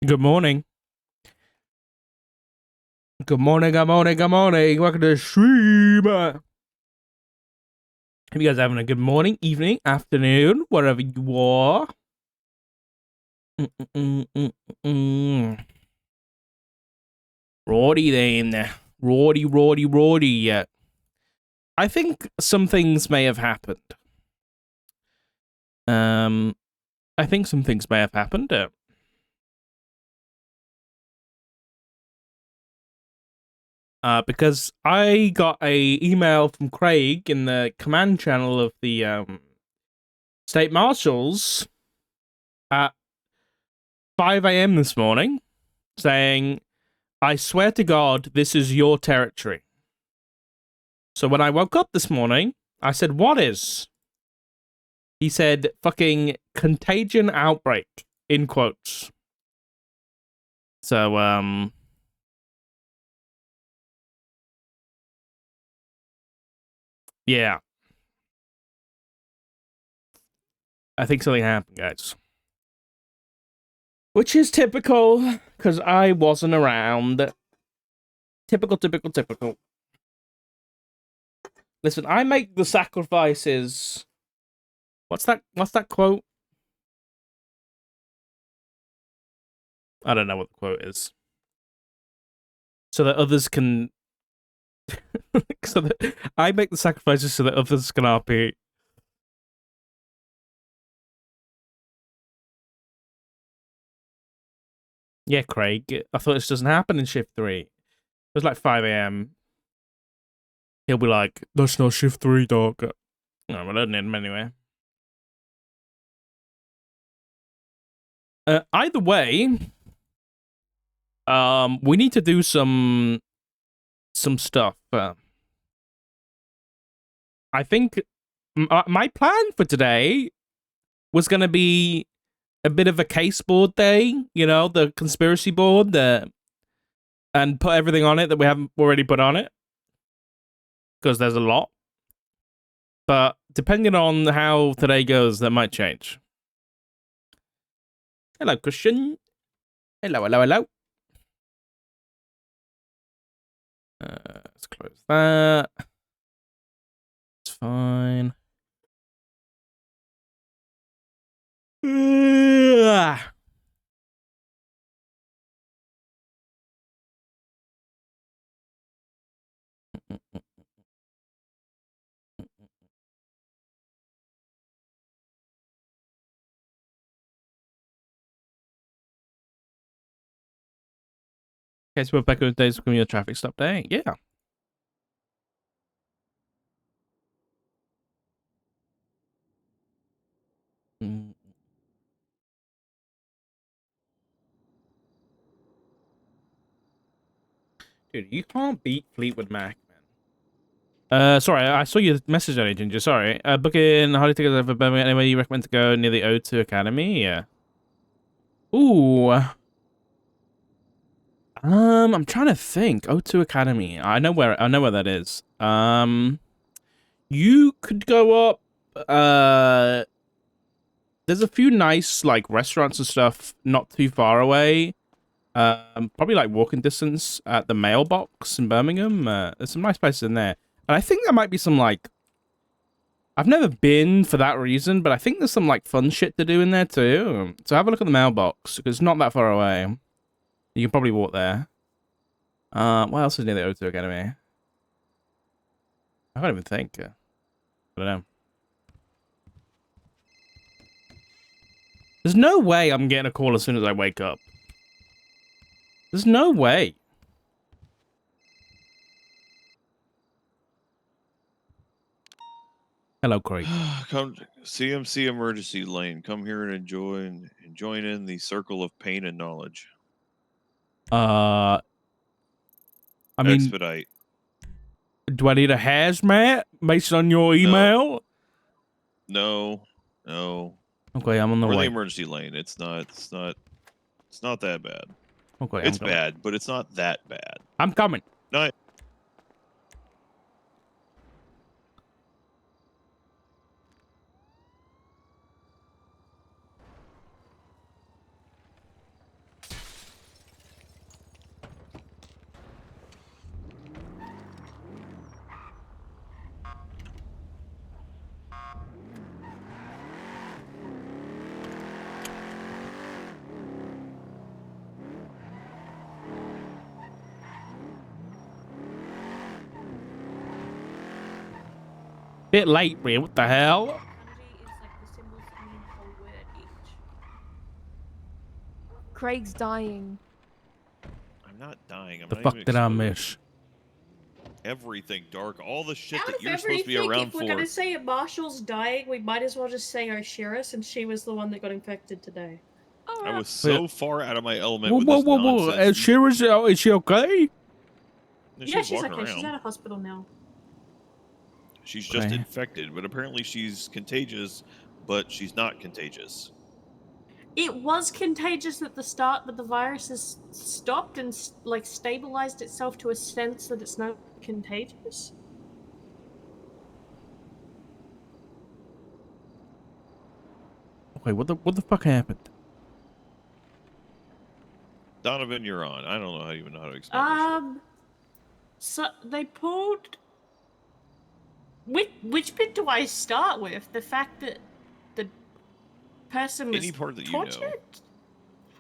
Good morning. Good morning, good morning, good morning. Welcome to the stream. Hope you guys are having a good morning, evening, afternoon, wherever you are. Roddy then. Roddy. I think some things may have happened. I think some things may have happened. Because I got a email from Craig in the command channel of the state marshals at 5 a.m. this morning saying, I swear to God, this is your territory. So when I woke up this morning, I said, what is? He said, fucking contagion outbreak, in quotes. So, yeah. I think something happened, guys. Which is typical, because I wasn't around. Typical. Listen, I make the sacrifices. What's that quote? I don't know what the quote is. So that others can... so that I make the sacrifices so that others can RP. Yeah, Craig. I thought this doesn't happen in shift 3. It was like 5 a.m. He'll be like, that's not shift 3, dog. No, we're learning him anyway. Either way, we need to do some stuff. I think my plan for today was going to be a bit of a case board day, you know, the conspiracy board, and put everything on it that we haven't already put on it. Because there's a lot. But depending on how today goes, that might change. Hello, Christian. Hello. Let's close that. It's fine. Okay, so we're back on days from your traffic stop day. Yeah. Dude, you can't beat Fleetwood Mac, man. Sorry, I saw your message on it, Ginger. Sorry. Booking holiday tickets over Birmingham. Anywhere you recommend to go near the O2 Academy? Yeah. Ooh. I'm trying to think. O2 Academy. I know where that is. You could go up. There's a few nice like restaurants and stuff not too far away. Probably like walking distance at the mailbox in Birmingham. There's some nice places in there, and I think there might be some like. I've never been for that reason, but I think there's some like fun shit to do in there too. So have a look at the mailbox because it's not that far away. You can probably walk there. What else is near the O2 Academy? I can't even think. I don't know. There's no way I'm getting a call as soon as I wake up. There's no way. Hello, Craig. Come CMC emergency lane. Come here and join in the circle of pain and knowledge. I mean, expedite. Do I need a hazmat based on your email? No. Okay, I'm on the way. We're the emergency lane. It's not that bad. Okay, it's bad, but it's not that bad. I'm coming. No. bit late, Rhea. What the hell? Kanji is like the symbols that mean a word each. Craig's dying. I'm not dying. I'm The not fuck even did I exposed. miss? Everything, Dark. All the shit Out that of you're supposed to be everything, around if we're for. gonna say Marshall's dying, we might as well just say Oshira, since she was the one that got infected today. I was so far out of my element Whoa, with whoa, this whoa, whoa! nonsense. Is she okay? And Yeah, she's she's walking okay. around. She's at a hospital now. She's just Okay. infected, but apparently she's contagious, but she's not contagious. It was contagious at the start, but the virus has stopped and like stabilized itself to a sense that it's not contagious. Okay, what the fuck happened? Donovan, you're on. I don't know how you even know how to explain this shit. So they pulled. Which bit do I start with? The fact that the person was Any part that you tortured? know.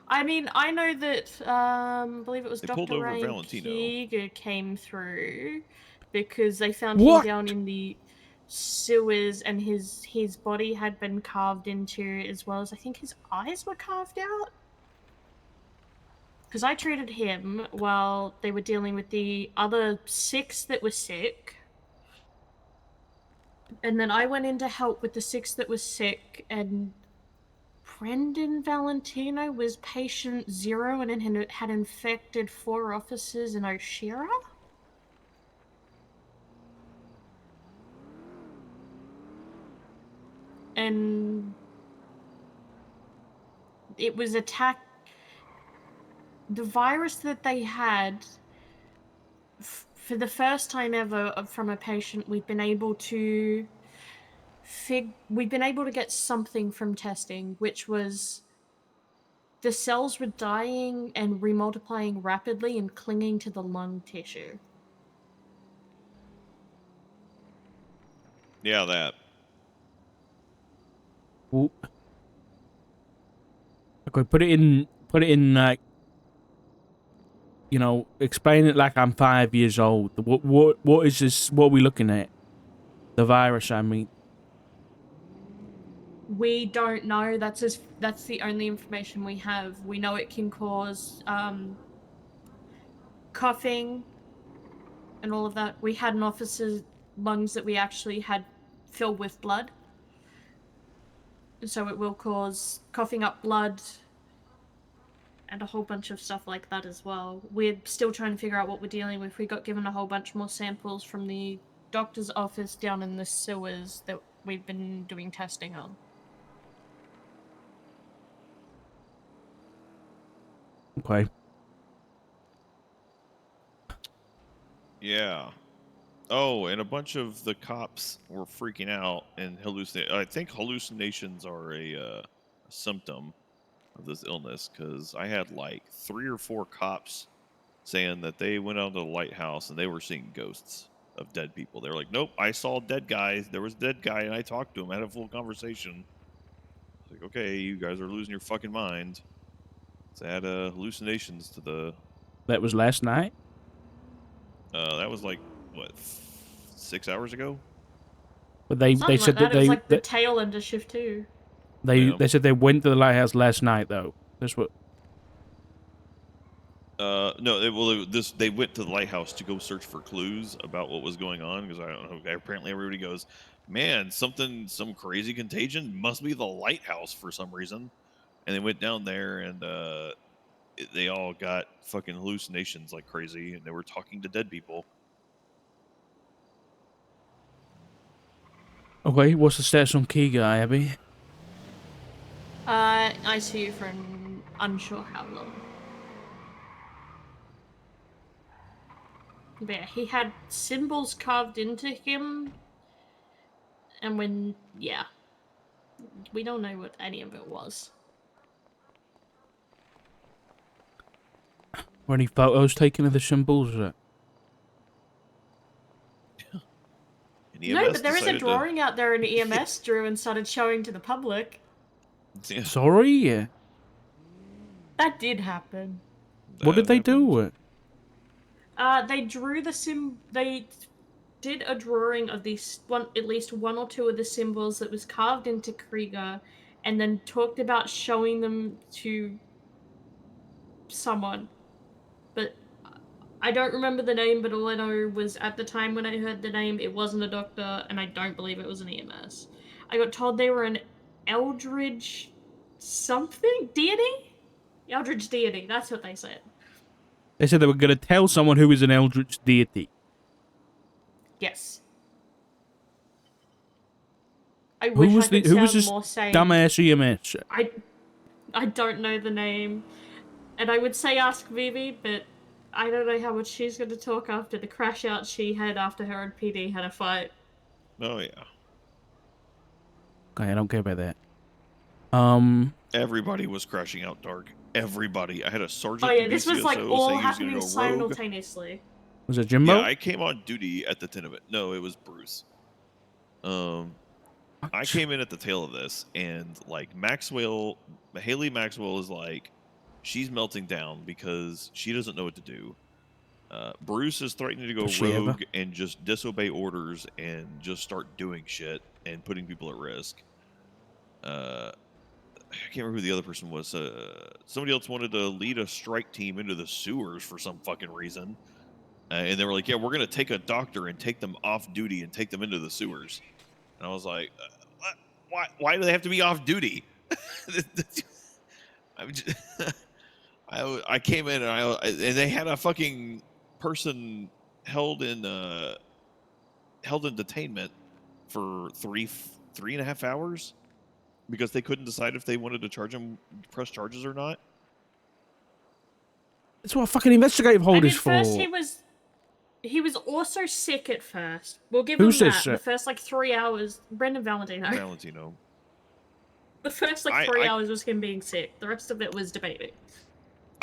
I mean, I know that I believe it was They pulled Dr. over Ryan Valentino. Keeger came through because they found What? him down in the sewers, and his body had been carved into, as well as I think his eyes were carved out. Because I treated him while they were dealing with the other 6 that were sick. And then I went in to help with the 6 that was sick, and Brendan Valentino was patient 0 and had infected 4 officers in Oshira? And it was attacked. The virus that they had, for the first time ever from a patient, we've been able to get something from testing, which was the cells were dying and remultiplying rapidly and clinging to the lung tissue. Yeah, that. Well, okay, put it in like, you know, explain it like I'm 5 years old. What is this? What are we looking at? The virus, I mean. We don't know. That's the only information we have. We know it can cause coughing and all of that. We had an officer's lungs that we actually had filled with blood, so it will cause coughing up blood and a whole bunch of stuff like that as well. We're still trying to figure out what we're dealing with. We got given a whole bunch more samples from the doctor's office down in the sewers that we've been doing testing on. Okay. Yeah. Oh, and a bunch of the cops were freaking out and hallucinating. I think hallucinations are a symptom of this illness, because I had like 3 or 4 cops saying that they went out to the lighthouse and they were seeing ghosts of dead people. They were like, "Nope, I saw a dead guy. There was a dead guy, and I talked to him. I had a full conversation." I was like, "Okay, you guys are losing your fucking mind." So I had hallucinations to the. That was last night. That was like what, 6 hours ago? But they Something said like that. that It was like the tail end of shift 2. they said they went to the lighthouse last night though. That's what. No, they went to the lighthouse to go search for clues about what was going on, because I don't know. Apparently, everybody goes, "Man, some crazy contagion must be the lighthouse for some reason," and they went down there, and they all got fucking hallucinations like crazy, and they were talking to dead people. Okay, what's the stats on Key Guy, Abby? I see you for unsure how long. But yeah, he had symbols carved into him, and we don't know what any of it was. Were any photos taken of the symbols? No, but there is a drawing out there an EMS drew and started showing to the public. Yeah. Sorry? Yeah. That did happen. What did they do? They drew the did a drawing of these at least one or two of the symbols that was carved into Krieger, and then talked about showing them to someone, but I don't remember the name. But all I know was at the time when I heard the name, it wasn't a doctor, and I don't believe it was an EMS. I got told they were an Eldridge something deity. Eldridge deity. That's what they said. They said they were going to tell someone who is an eldritch deity. Yes. I Who wish was I could who was sound this more sane. dumbass EMS? I don't know the name. And I would say ask Vivi, but I don't know how much she's going to talk after the crash out she had after her and PD had a fight. Oh yeah. Okay, I don't care about that. Everybody was crashing out dark. Everybody. I had a sergeant. Oh yeah, in this was VCSO like all saying he was gonna happening go rogue. simultaneously. Was it Jimbo? Yeah, I came on duty at the end of it. No, it was Bruce. I came in at the tail of this, and like Haley Maxwell is like, she's melting down because she doesn't know what to do. Bruce is threatening to go Does she ever? rogue and just disobey orders and just start doing shit and putting people at risk. I can't remember who the other person was. Somebody else wanted to lead a strike team into the sewers for some fucking reason. And they were like, yeah, we're going to take a doctor and take them off duty and take them into the sewers. And I was like, what? Why do they have to be off duty? I'm just, I came in and they had a fucking person held in detainment for three and a half hours because they couldn't decide if they wanted to press charges or not. That's what a fucking investigative hold is for. First he was also sick at first. We'll give Who's him this, that. The first like 3 hours, Brendan Valentino. The first like 3 hours was him being sick. The rest of it was debating.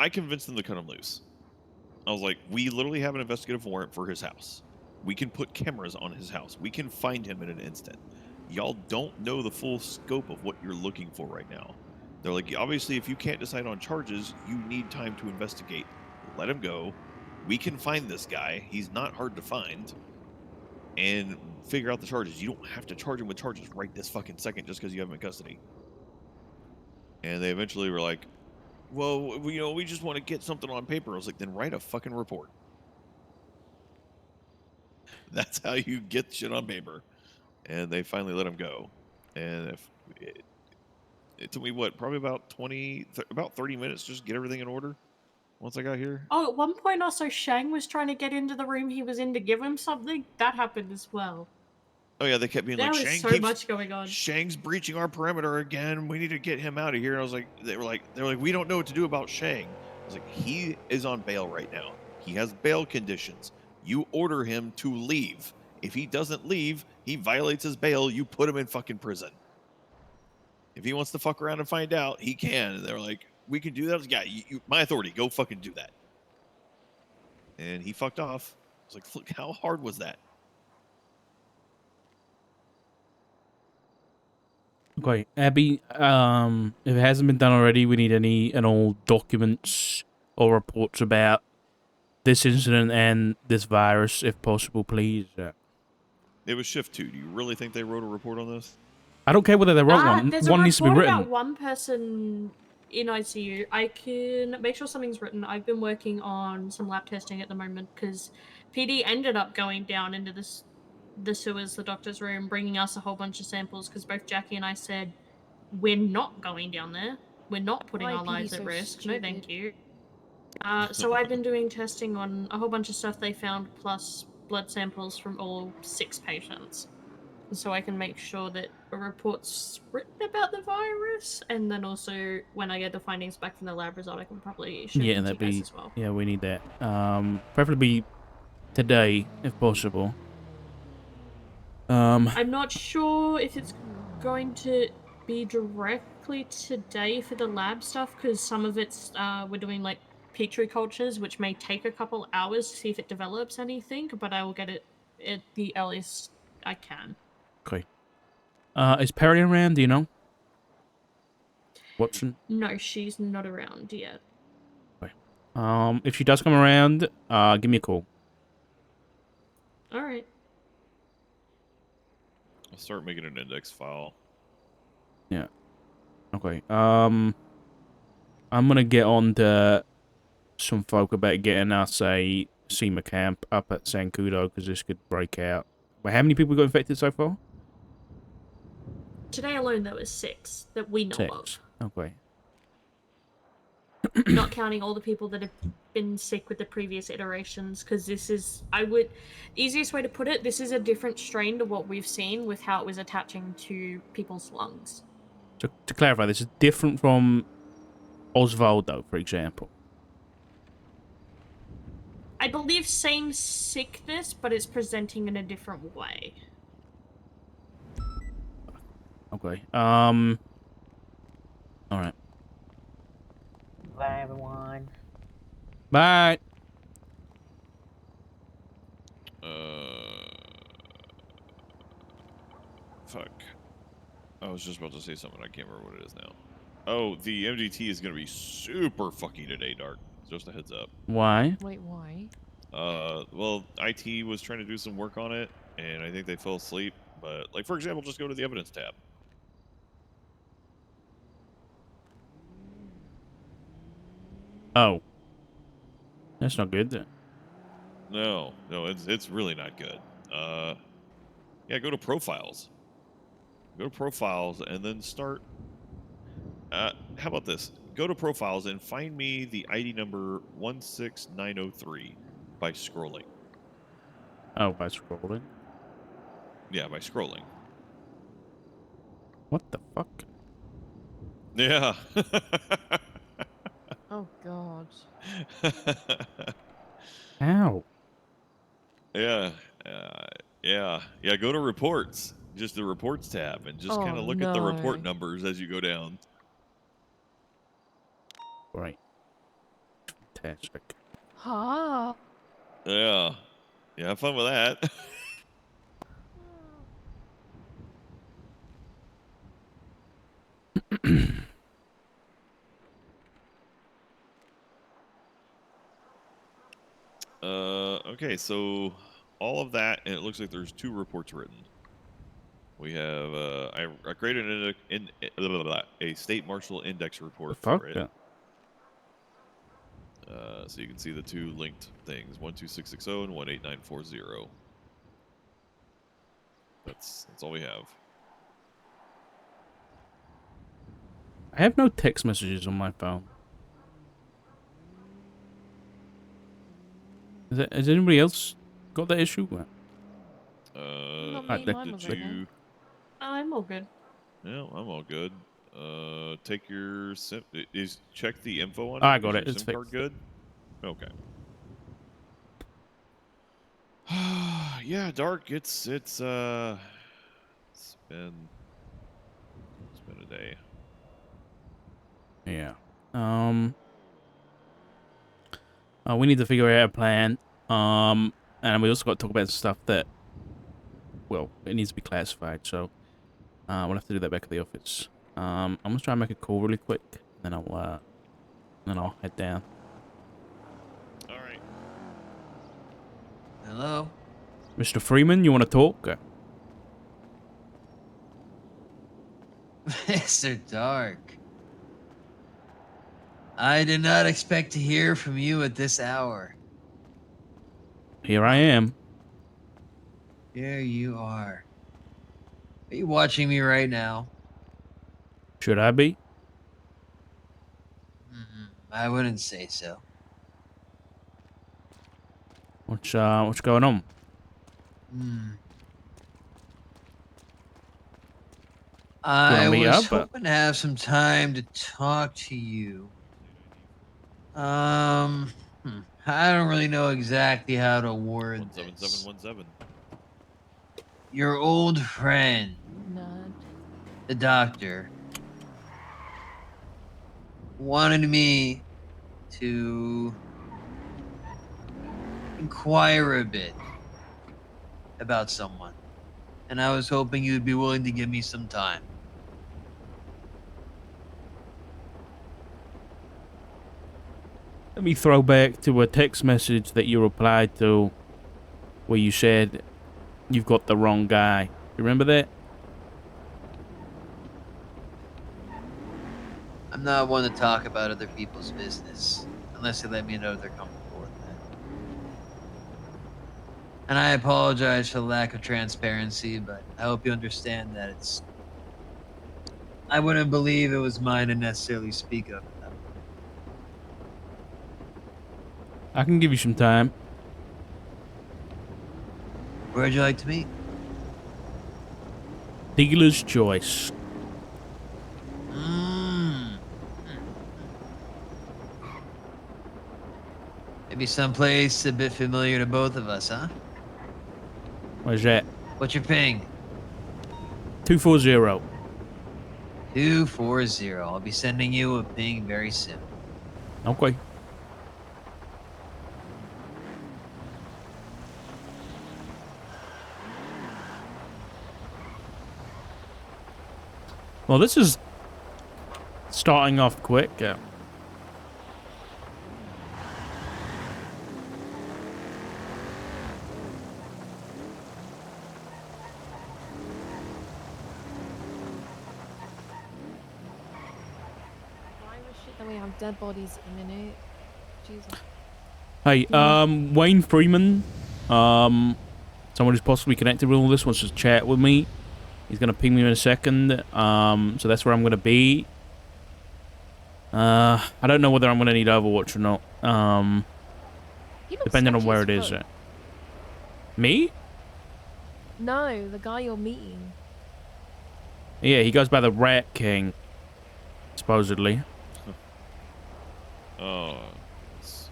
I convinced them to cut him loose. I was like, we literally have an investigative warrant for his house. We can put cameras on his house. We can find him in an instant. Y'all don't know the full scope of what you're looking for right now. They're like, obviously, if you can't decide on charges, you need time to investigate. Let him go. We can find this guy. He's not hard to find. And figure out the charges. You don't have to charge him with charges right this fucking second just because you have him in custody. And they eventually were like, well, we just want to get something on paper. I was like, then write a fucking report. That's how you get shit on paper. And they finally let him go. And if it took me, probably about 30 minutes just to get everything in order once I got here. Oh, at one point also Shang was trying to get into the room he was in to give him something. That happened as well. Oh yeah, they kept being there like, was Shang so much going on. Shang's breaching our perimeter again. We need to get him out of here. And I was like, they were like, we don't know what to do about Shang. I was like, he is on bail right now. He has bail conditions. You order him to leave. If he doesn't leave, he violates his bail. You put him in fucking prison. If he wants to fuck around and find out, he can. And they're like, we can do that. I was like, yeah, my authority. Go fucking do that. And he fucked off. I was like, look, how hard was that? Okay, Abby, if it hasn't been done already, we need any and all documents or reports about this incident and this virus, if possible, please. It was shift 2. Do you really think they wrote a report on this? I don't care whether they wrote one. One needs to be written. There's a report about one person in ICU. I can make sure something's written. I've been working on some lab testing at the moment because PD ended up going down into the sewers, the doctor's room, bringing us a whole bunch of samples because both Jackie and I said, we're not going down there. We're not putting our lives at risk. Stupid. No, thank you. So I've been doing testing on a whole bunch of stuff they found, plus blood samples from all 6 patients. So I can make sure that a report's written about the virus, and then also when I get the findings back from the lab result, I can probably share them to you guys as well. Yeah, we need that. Preferably today, if possible. I'm not sure if it's going to be directly today for the lab stuff, because some of it's we're doing like petri cultures, which may take a couple hours to see if it develops anything, but I will get it at the earliest I can. Okay. Is Perry around? Do you know? Watson? No, she's not around yet. Okay. If she does come around, give me a call. All right. I'll start making an index file. Yeah. Okay. I'm gonna get on to some folk about getting us a SEMA camp up at Sankudo because this could break out. Wait, how many people got infected so far? Today alone, there was 6 that we know 6. Okay. of. Not counting all the people that have been sick with the previous iterations, because this is, easiest way to put it, this is a different strain to what we've seen with how it was attaching to people's lungs. So to clarify, this is different from Osvaldo, for example. I believe same sickness, but it's presenting in a different way. Okay. All right. Bye, everyone. Bye. Fuck. I was just about to say something. I can't remember what it is now. Oh, the MDT is going to be super fucky today, Dark. Just a heads up. Why? Wait, why? Well, IT was trying to do some work on it, and I think they fell asleep. But, like, for example, just go to the evidence tab. Oh. That's not good then. No, it's really not good. Yeah, go to profiles. Go to profiles and then start. How about this? Go to profiles and find me the ID number 16903 by scrolling. Oh, by scrolling. Yeah, by scrolling. What the fuck? Yeah. Oh, God. Ow. Yeah. Yeah. Go to reports. Just the reports tab and just kind of look at the report numbers as you go down. Right. Fantastic. Huh? Yeah. Yeah, have fun with that. Okay, so all of that, and it looks like there's 2 reports written. We have, I created a state marshal index report The fuck? for it. So you can see the 2 linked things, 12660 and 18940. That's all we have. I have no text messages on my phone. Has anybody else got that issue? Not Alright, me, mine was okay. you? I'm all good. Yeah, I'm all good. Take your SIM. Check the info on it. I got Is it. your It's SIM card fixed. good? Okay. Yeah, Dark. It's been a day. Yeah. We need to figure out a plan. And we also got to talk about stuff that, well, it needs to be classified. So, we'll have to do that back at the office. I'm gonna try and make a call really quick, and then I'll head down. All right. Hello? Mr. Freeman, you want to talk? Mr. Dark. I did not expect to hear from you at this hour. Here I am. Here you are. Are you watching me right now? Should I be? I wouldn't say so. What's going on? I meet was up, hoping to have some time to talk to you. I don't really know exactly how to word this. 17717. Your old friend, None. the doctor, wanted me to inquire a bit about someone, and I was hoping you'd be willing to give me some time. Let me throw back to a text message that you replied to where you said you've got the wrong guy. You remember that? not one to talk about other people's business unless they let me know they're comfortable with that. And I apologize for the lack of transparency, but I hope you understand that I wouldn't believe it was mine to necessarily speak of it, though. I can give you some time. Where'd you like to meet? Dealer's choice. Mm. Maybe someplace a bit familiar to both of us, huh? Where's that? What's your ping? 240. 240. I'll be sending you a ping very soon. Okay. Well, this is starting off quick. Why was shit that we have dead bodies in it? Jesus. Hey, Wayne Freeman, someone who's possibly connected with all this wants to chat with me. He's gonna ping me in a second. So that's where I'm gonna be. I don't know whether I'm gonna need Overwatch or not. He looks Depending on sketchy where as it is. fuck. Me? No, the guy you're meeting. Yeah, he goes by the Rat King, supposedly. Oh, is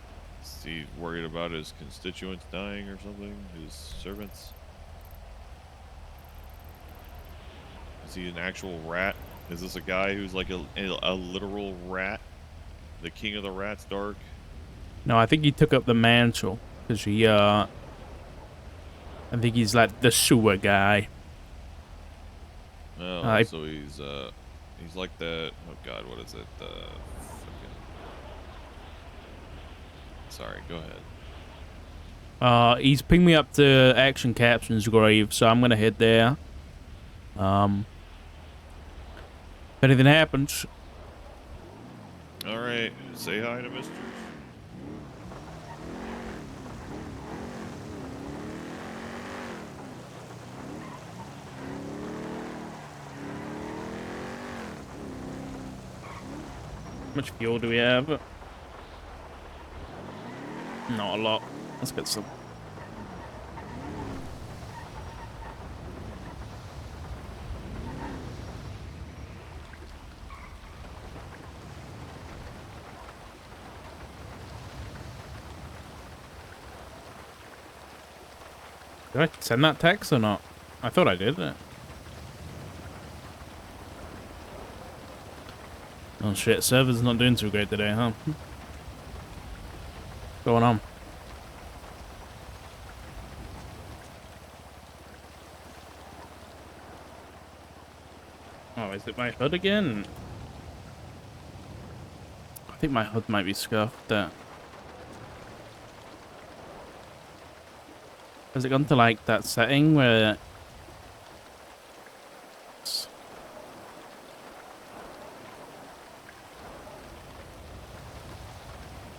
he worried about his constituents dying or something? His servants? Is he an actual rat? Is this a guy who's like a literal rat? The king of the rats, Dark? No, I think he took up the mantle because he I think he's like the sewer guy. Oh, so he's like that. Oh God, what is it? Fucking. Sorry, go ahead. He's pinged me up to Action Captain's grave, so I'm gonna head there. If anything happens, All right, say hi to Mister. how much fuel do we have? Not a lot. Let's get some. Did I send that text or not? I thought I did. Oh shit, server's not doing too great today, huh? What's going on? Oh, is it my HUD again? I think my HUD might be scuffed. Has it gone to like that setting where...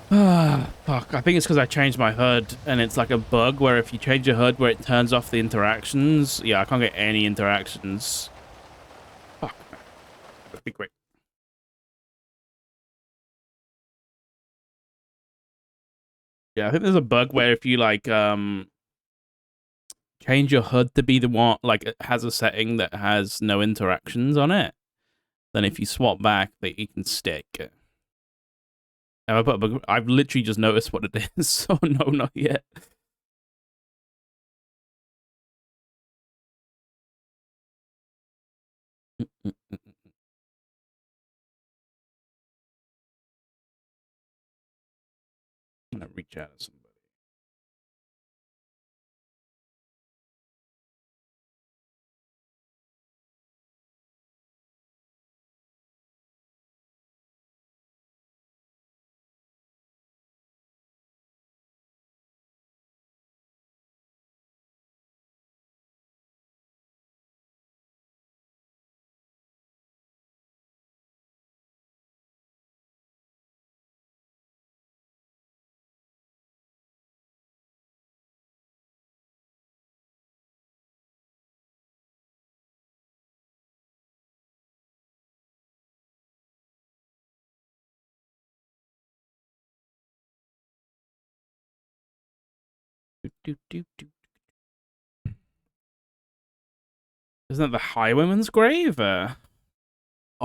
Ah, fuck. I think it's because I changed my HUD and it's like a bug where if you change your HUD where it turns off the interactions, yeah, I can't get any interactions. Fuck. That'd be great. Yeah, I think there's a bug where if you like change your HUD to be the one like it has a setting that has no interactions on it, then if you swap back, that it can stick. Have I put a bug? I've literally just noticed what it is, so no, not yet. I'm gonna reach out to somebody. Isn't that the Highwayman's grave? I'll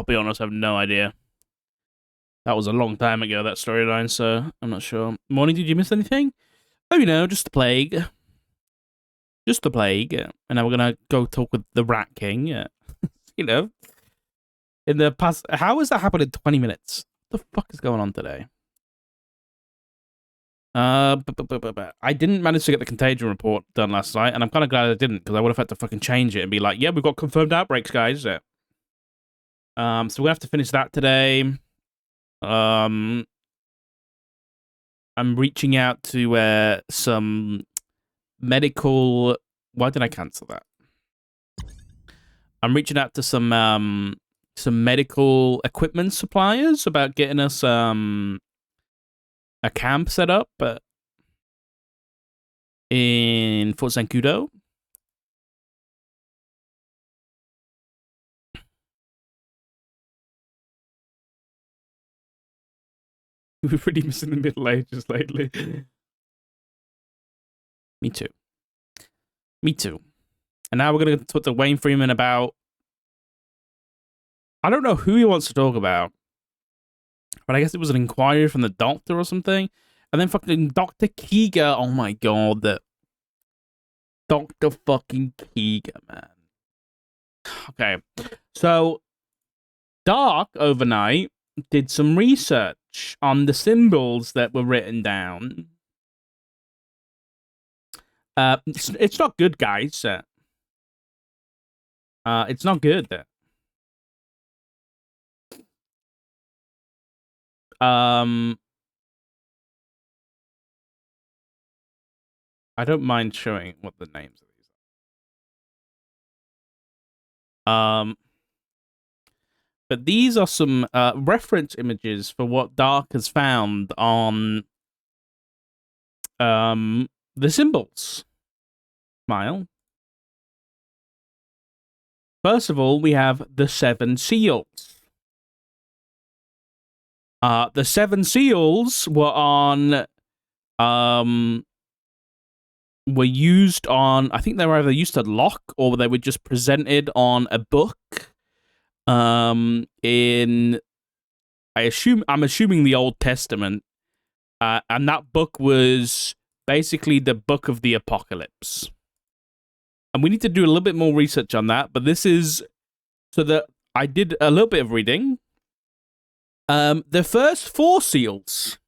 be honest, I have no idea. That was a long time ago, that storyline, so I'm not sure. Morning, did you miss anything? Oh, you know, just the plague. Just the plague. And now we're gonna go talk with the Rat King. You know. In the past... How has that happened in 20 minutes? What the fuck is going on today? I didn't manage to get the contagion report done last night, and I'm kind of glad I didn't, because I would have had to fucking change it and be like, yeah, we've got confirmed outbreaks, guys. So we're gonna have to finish that today. I'm reaching out to some medical... Why did I cancel that? I'm reaching out to some medical equipment suppliers about getting us a camp set up in Fort Zancudo. We've really missing the Middle Ages lately. Me too. Me too. And now we're going to talk to Wayne Freeman about... I don't know who he wants to talk about. But I guess it was an inquiry from the doctor or something. And then fucking Dr. Keeger. Oh my god. Dr. fucking Keeger, man. Okay. So, Dark overnight did some research on the symbols that were written down. It's not good, guys. It's not good. I don't mind showing what the names of these are. But these are some reference images for what Dark has found on the symbols. Smile. First of all, we have the 7 seals. The 7 seals were on were used on, I think they were either used to lock or they were just presented on a book. I'm assuming the Old Testament. And that book was basically the Book of the Apocalypse. And we need to do a little bit more research on that, but this is so that I did a little bit of reading. The first 4 seals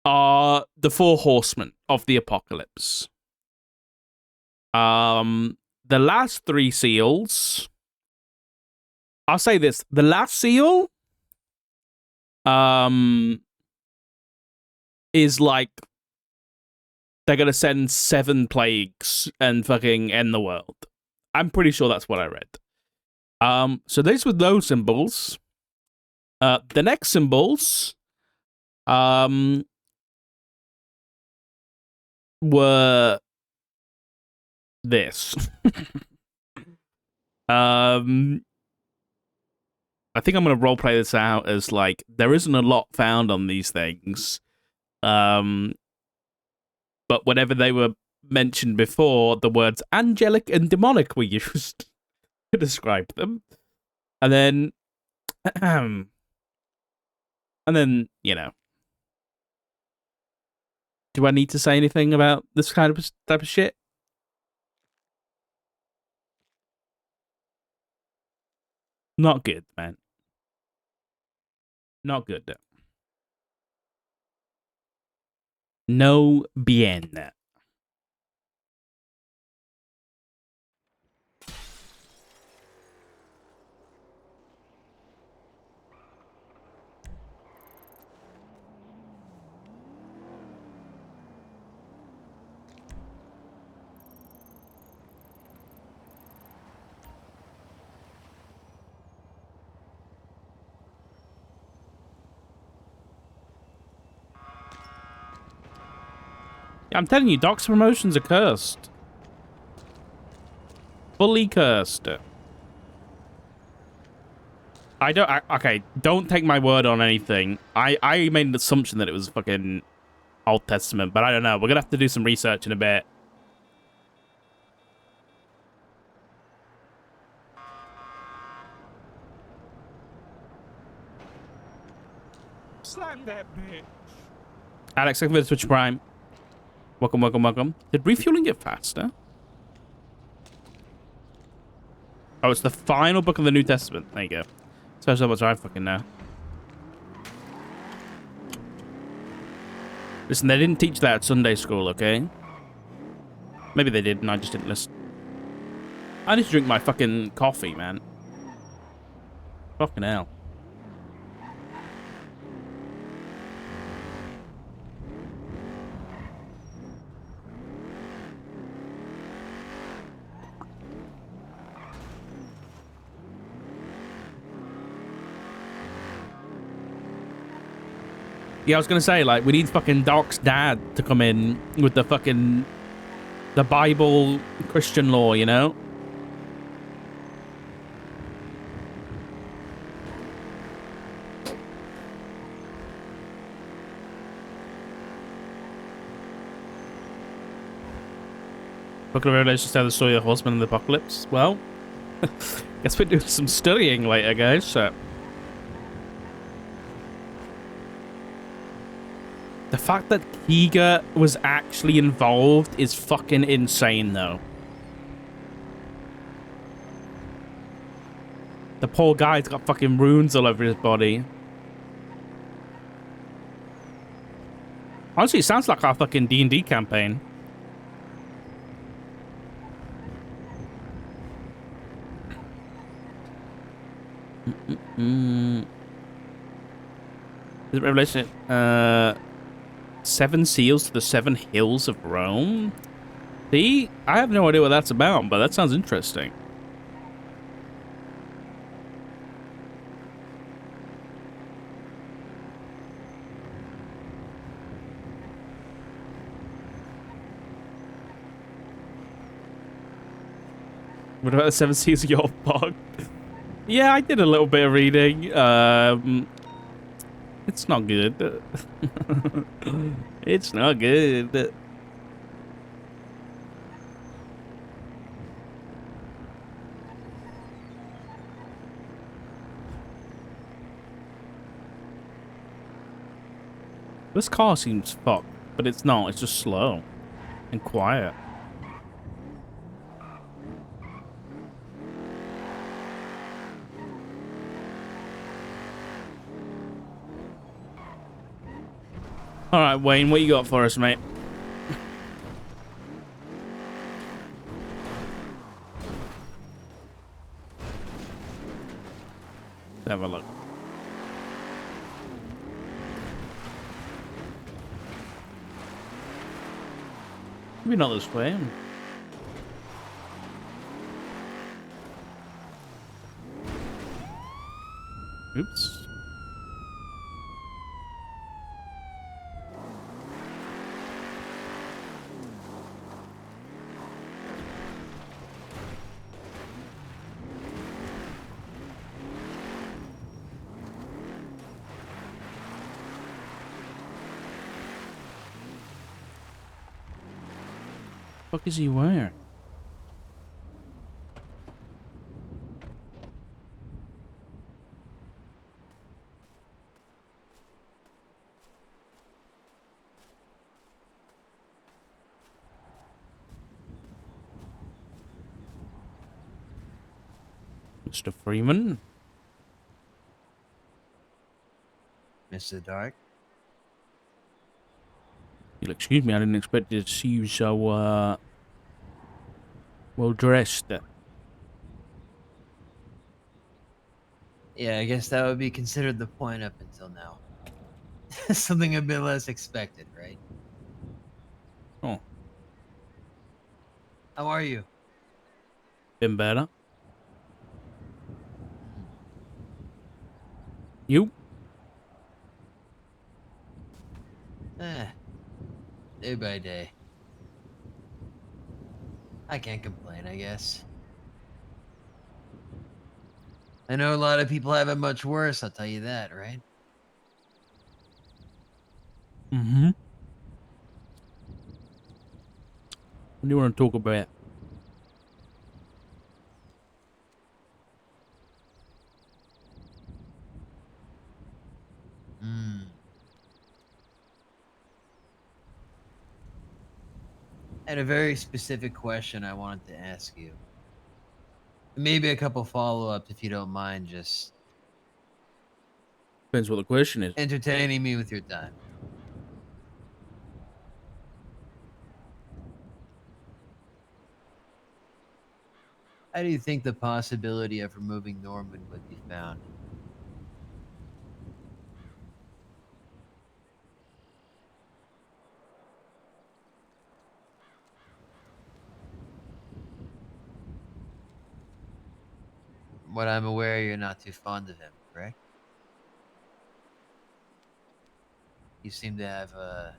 are the 4 horsemen of the apocalypse. The last 3 seals, I'll say this, the last seal is like they're gonna send 7 plagues and fucking end the world. I'm pretty sure that's what I read. So these were those symbols. The next symbols were this. I think I'm gonna roleplay this out as like there isn't a lot found on these things. But whenever they were mentioned before, the words angelic and demonic were used to describe them. And then, you know. Do I need to say anything about this kind of type of shit? Not good, man. Not good. No bien. Yeah, I'm telling you, Doc's promotions are cursed. Fully cursed. Okay, don't take my word on anything. I made an assumption that it was fucking Old Testament, but I don't know. We're gonna have to do some research in a bit. Slap that bitch. Alex, thank you for the Twitch Prime. Welcome, welcome, welcome. Did refueling get faster? Oh, it's the final book of the New Testament. There you go. So much I fucking know. Listen, they didn't teach that at Sunday school, okay? Maybe they did, and I just didn't listen. I need to drink my fucking coffee, man. Fucking hell. Yeah, I was gonna say, like, we need fucking Doc's dad to come in with the fucking... the Bible Christian law, you know? Book of Revelation tell the story of the horseman and the apocalypse. Well, guess we're doing some studying later, guys, so... The fact that Kiga was actually involved is fucking insane, though. The poor guy's got fucking runes all over his body. Honestly, it sounds like our fucking D&D campaign. Is it Revelation? 7 seals to the 7 hills of Rome? See? I have no idea what that's about, but that sounds interesting. What about the 7 seals of your bog? Yeah, I did a little bit of reading. It's not good. It's not good. This car seems fucked, but it's not. It's just slow and quiet. All right, Wayne, what you got for us, mate? Let's have a look. Maybe not this way. Oops. What is he wearing? Mr. Freeman? Mr. Dark. You'll excuse me, I didn't expect to see you so, well dressed. Yeah, I guess that would be considered the point up until now. Something a bit less expected, right? Oh, How are you? been better. You? Day by day. I can't complain, I guess. I know a lot of people have it much worse, I'll tell you that, right? Mm-hmm. What do you want to talk about? Hmm. I had a very specific question I wanted to ask you. Maybe a couple follow-ups if you don't mind just Depends what the question is. entertaining me with your time. How do you think the possibility of removing Norman would be found? From what I'm aware, you're not too fond of him, correct? You seem to have a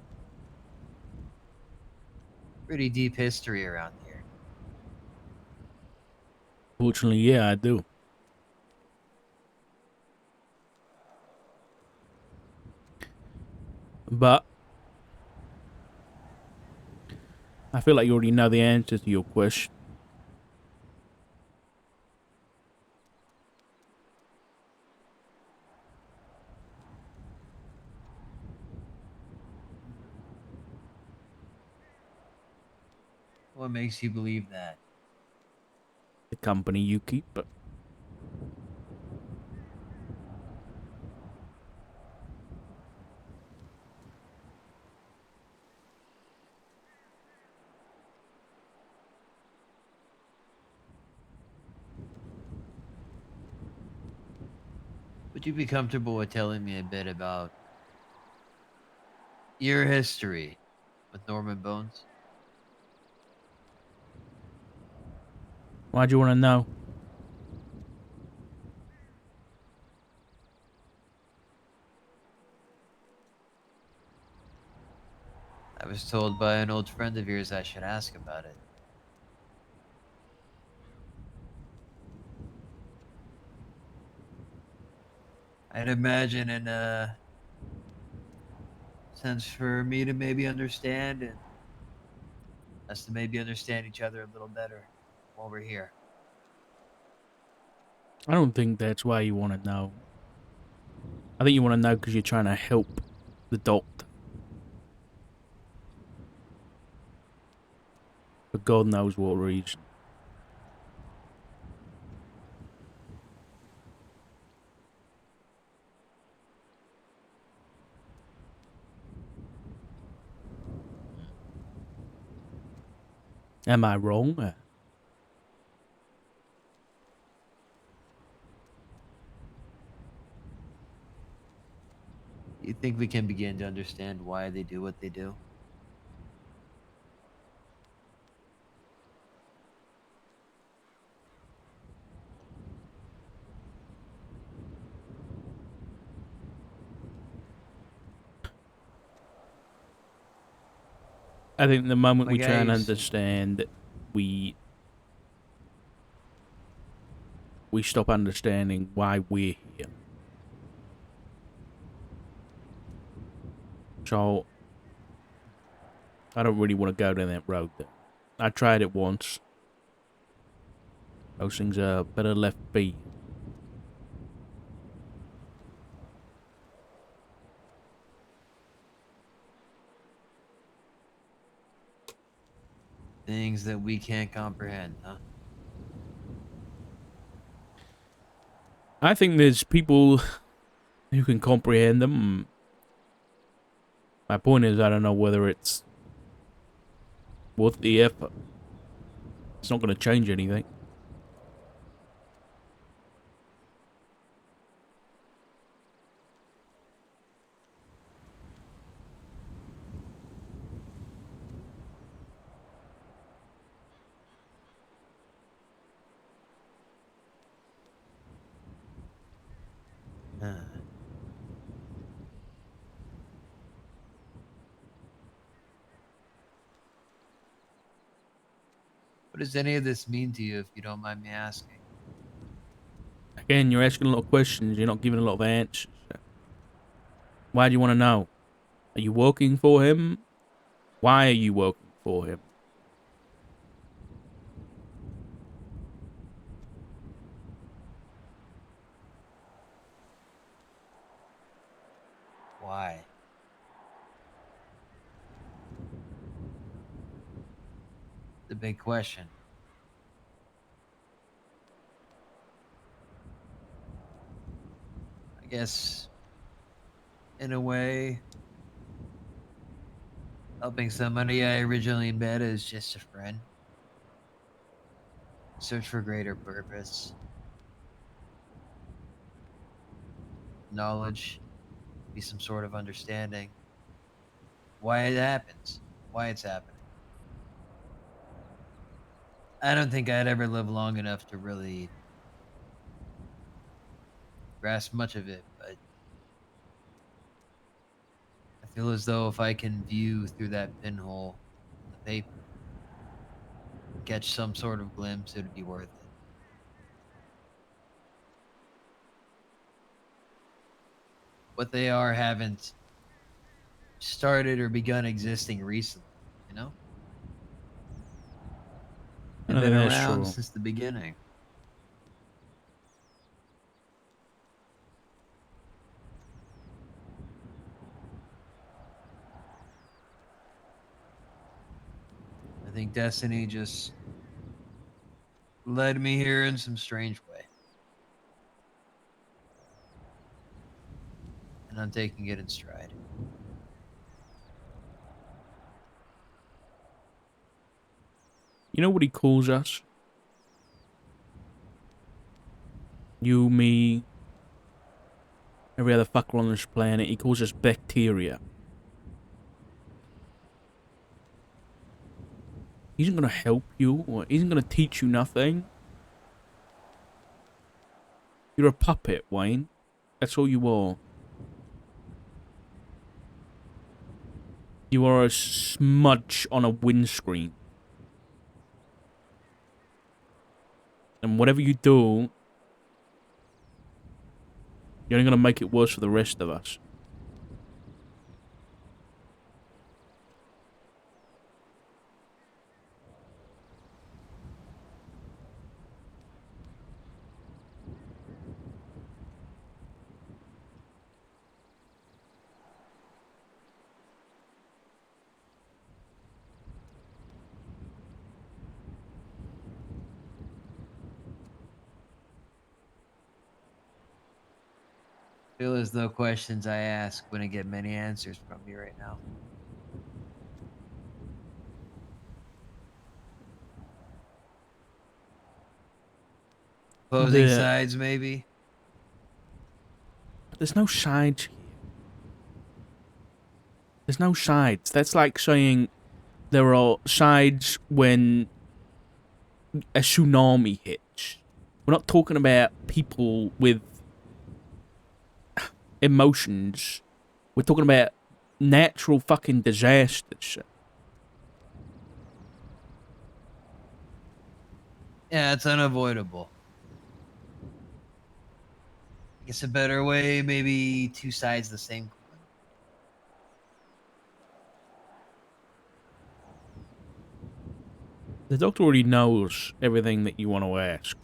pretty deep history around here. Fortunately, yeah, I do. But I feel like you already know the answer to your question. What makes you believe that? The company you keep, but Would you be comfortable with telling me a bit about your history with Norman Bones? why do you want to know? I was told by an old friend of yours I should ask about it. I'd imagine in a sense for me to maybe understand and us to maybe understand each other a little better while we're here. I don't think that's why you want to know. I think you want to know because you're trying to help the doctor. For God knows what reason. Am I wrong? You think we can begin to understand why they do what they do? I think the moment we Like try I and used to. understand, we stop understanding why we're here. So I don't really want to go down that road. Though. I tried it once. Those things are better left be. Things that we can't comprehend, huh? I think there's people who can comprehend them. My point is, I don't know whether it's worth the effort. It's not going to change anything. Huh. What does any of this mean to you, if you don't mind me asking? Again, you're asking a lot of questions. You're not giving a lot of answers. Why do you want to know? Are you working for him? Why are you working for him? Why? The big question. I guess, in a way, helping somebody I originally met as just a friend. Search for greater purpose. Knowledge. Be some sort of understanding. Why it happens. Why it's happening. I don't think I'd ever live long enough to really grasp much of it, but I feel as though if I can view through that pinhole in the paper, catch some sort of glimpse, it would be worth it. What they are haven't started or begun existing recently, you know? They've been That's around true. since the beginning. I think destiny just led me here in some strange way. And I'm taking it in stride. You know what he calls us? You, me, every other fucker on this planet. He calls us bacteria. He isn't gonna help you, or he isn't gonna teach you nothing. You're a puppet, Wayne. That's all you are. You are a smudge on a windscreen. And whatever you do, you're only gonna make it worse for the rest of us. Feel as though questions I ask wouldn't get many answers from you right now. Opposing sides, maybe? There's no sides here. There's no sides. That's like saying there are sides when a tsunami hits. We're not talking about people with emotions. We're talking about natural fucking disasters. Yeah, it's unavoidable. I guess a better way, maybe two sides of the same coin. The doctor already knows everything that you want to ask.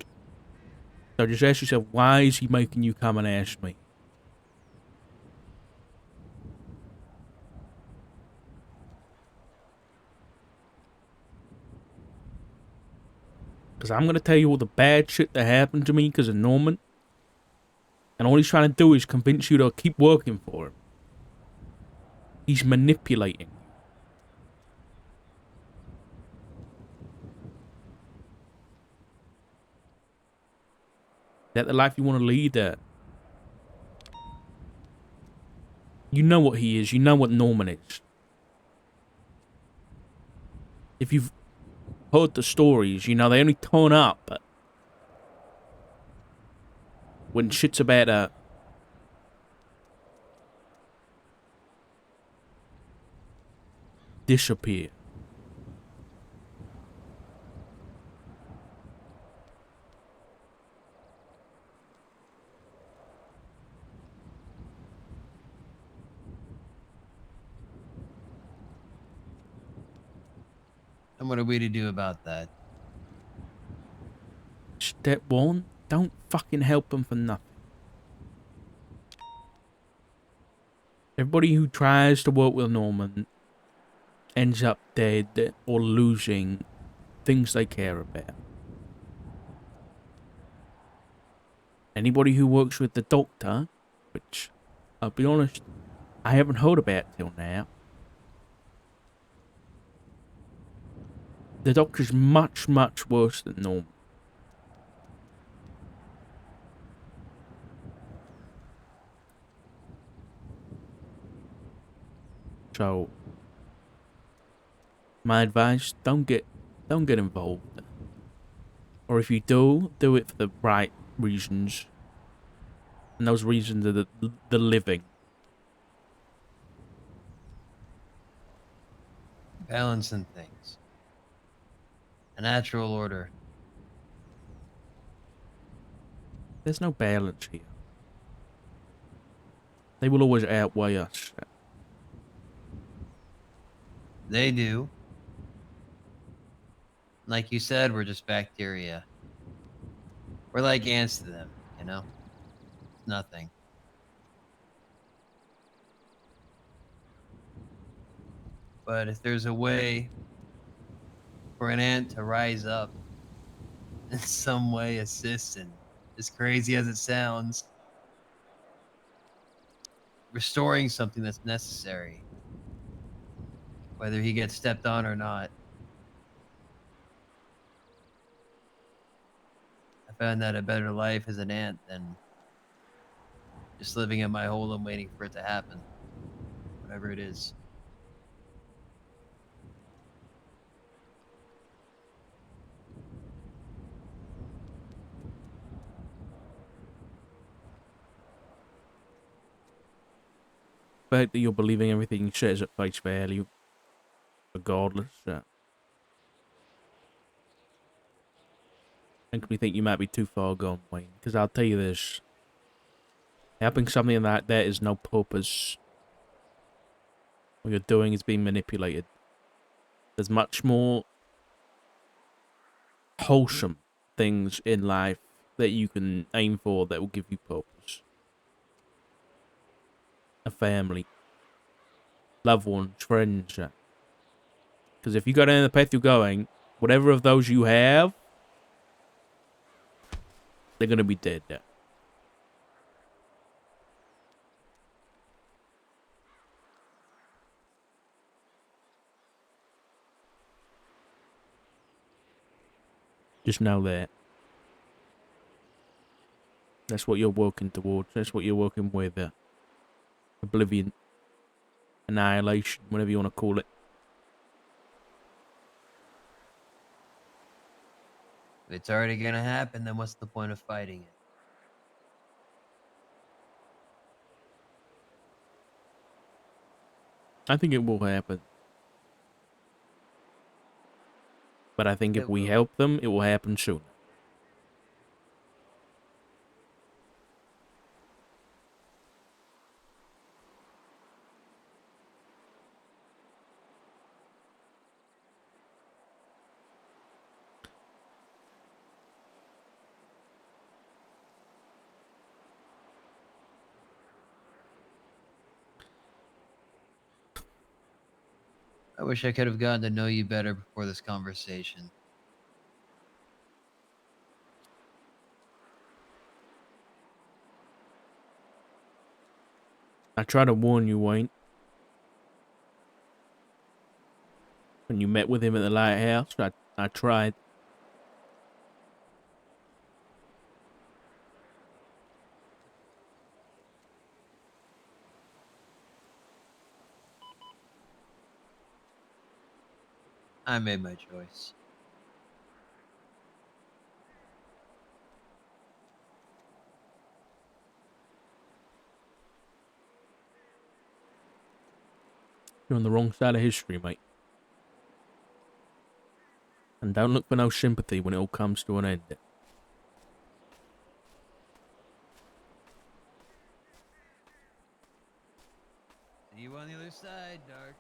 So just ask yourself, why is he making you come and ask me? Because I'm going to tell you all the bad shit that happened to me because of Norman. And all he's trying to do is convince you to keep working for him. He's manipulating. Is that the life you want to lead? You know what he is. You know what Norman is. If you've heard the stories, you know they only turn up when shit's about to disappear. And what are we to do about that? Step one, don't fucking help him for nothing. Everybody who tries to work with Norman ends up dead or losing things they care about. Anybody who works with the doctor, which, I'll be honest, I haven't heard about till now. The doctor's much, much worse than Norman. So, my advice, don't get involved. Or if you do it for the right reasons. And those reasons are the living. Balancing things. A natural order. There's no balance here. They will always outweigh us. They do. Like you said, we're just bacteria. We're like ants to them, you know? Nothing. But if there's a way for an ant to rise up in some way assist, and as crazy as it sounds, restoring something that's necessary, whether he gets stepped on or not. I found that a better life as an ant than just living in my hole and waiting for it to happen. Whatever it is. The fact that you're believing everything he says at face value, regardless, makes me think you might be too far gone, Wayne. Because I'll tell you this. Helping something like that is no purpose. What you're doing is being manipulated. There's much more wholesome things in life that you can aim for that will give you purpose. A family. Loved ones, friends. Because if you go down the path you're going, whatever of those you have, they're going to be dead. Just know that. That's what you're working towards. That's what you're working with. Oblivion. Annihilation. Whatever you want to call it. If it's already gonna happen, then what's the point of fighting it? I think it will happen. But I think if It we will. help them, it will happen soon. I wish I could have gotten to know you better before this conversation. I try to warn you, Wayne. When you met with him at the lighthouse, I tried. I made my choice. You're on the wrong side of history, mate. And don't look for no sympathy when it all comes to an end. See you on the other side, Dark.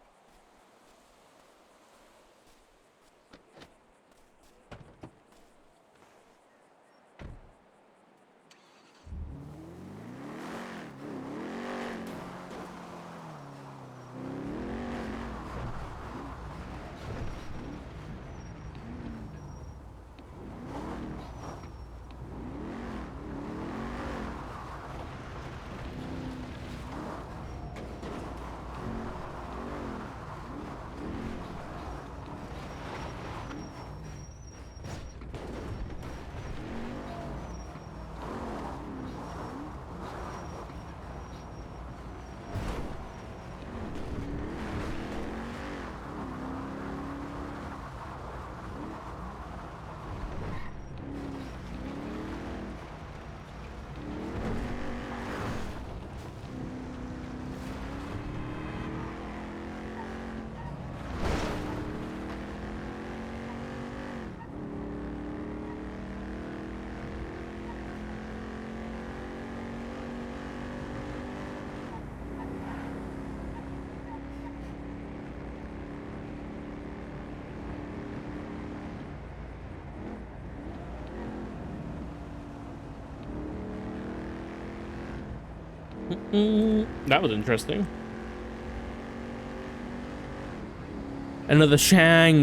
That was interesting. Another Shang